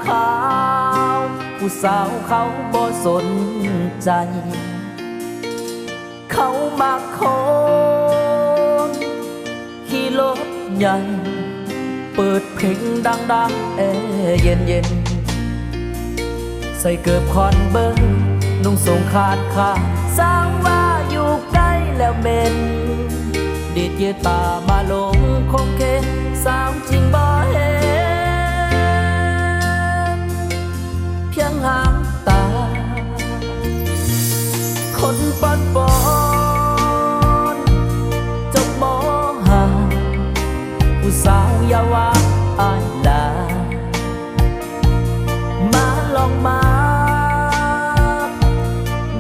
ขาวผู้สาวเขาบ่สนใจเขามักคนขี่รถใหญ่เปิดเพลงดังๆแอร์เย็นๆใส่เกือบคอนเบอร์นุ่งทรงขาดขาสร้างว่าอยู่ใกล้แล้วเมนดีดยืดตามาลงคงเคสาวจริงบ่เห็นเพียงหางตาคนปอนจบมหาผู้สาวอย่าว่าอายลามาลองมา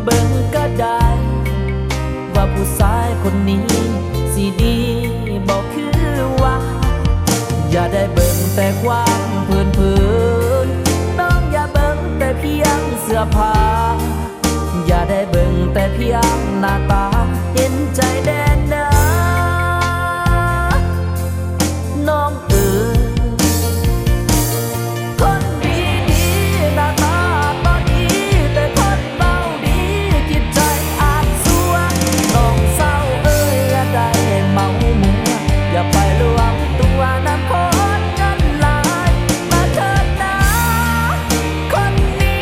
เบิ่งก็ได้ว่าผู้ชายคนนี้สิดีบอกคือว่าอย่าได้เบิ่งแต่ความเพลินน้องอย่าเบิ่งแต่เพียงเสื้อผ้าอย่าได้เบิ่งแต่เพียงหน้าตาเห็นใจแดนนะน้องคนดีหน้าตาก็ดีแต่คนเบาดีจิตใจอาจสวงน้องเศร้าอย่าได้เมามัวอย่าไปรวมตัวน้ำคนเงินหลายมาเถิดนะคนนี้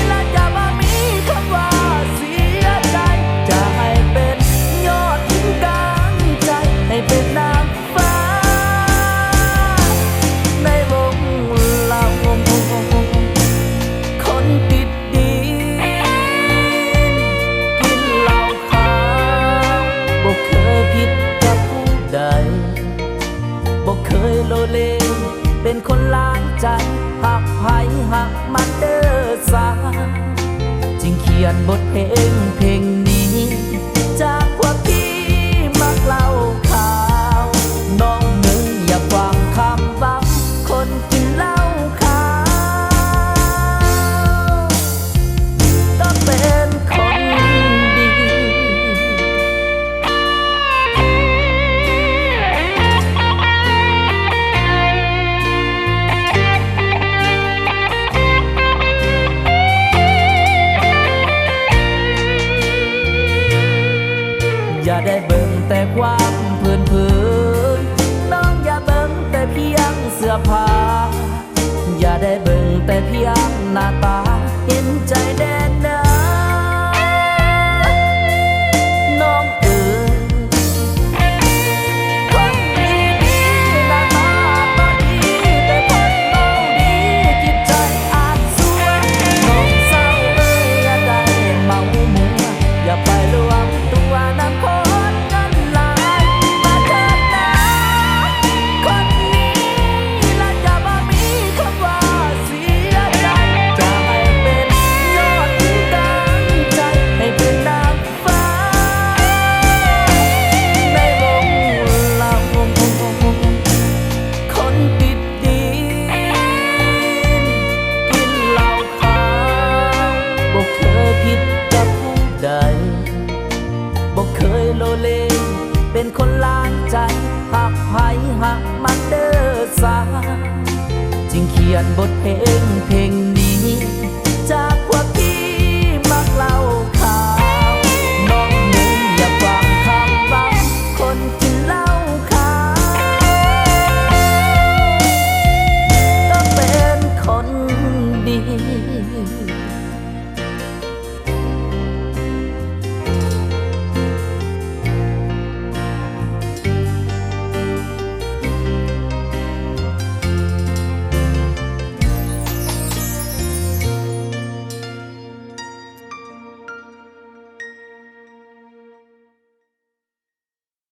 และจะบ่มีคำว่าเสียใจจะให้เป็นยอดทิ้งกลางใจให้เป็นนางฟ้าในวงเราคนติดดินกินเหล้าขาวบ่เคยผิดกับผู้ใดบ่เคยโลเลเป็นคนล้างใจหักไผหักมันเด้อสาจึงเขียนบทเพลงนี้จากว่าพี่มักเหล้าขาวน้องนึงอย่าฟังคำบังคนกินเหล้าขาวก็เป็นคนดี อย่าได้เบิ่งแต่ความเพลินน้องอย่าเบิ่งแต่เพียงเสื้อผ้าอย่าได้เบิ่งแต่เพียงหน้าตาเห็นใจแดนนะน้องคนดีหน้าตาก็ดีแต่คนเบาดีจิตใจอาจสวงน้องเศร้าอย่าได้เมามัวอย่าไปรวมตัวน้ำคนเงินหลายมาเถิดนะคนนี้และจะบ่มีคำว่าเสียใจจะให้เป็นยอดทิ้งกลางใจให้เป็นนางฟ้าในวงเราคนติดดินกินเหล้าขาวบ่เคยผิดกับผู้ใดบ่เคยโลเลเป็นคนล้างใจหักไผหักมันเด้อสาจึงเขียนบทเพลงนี้จาก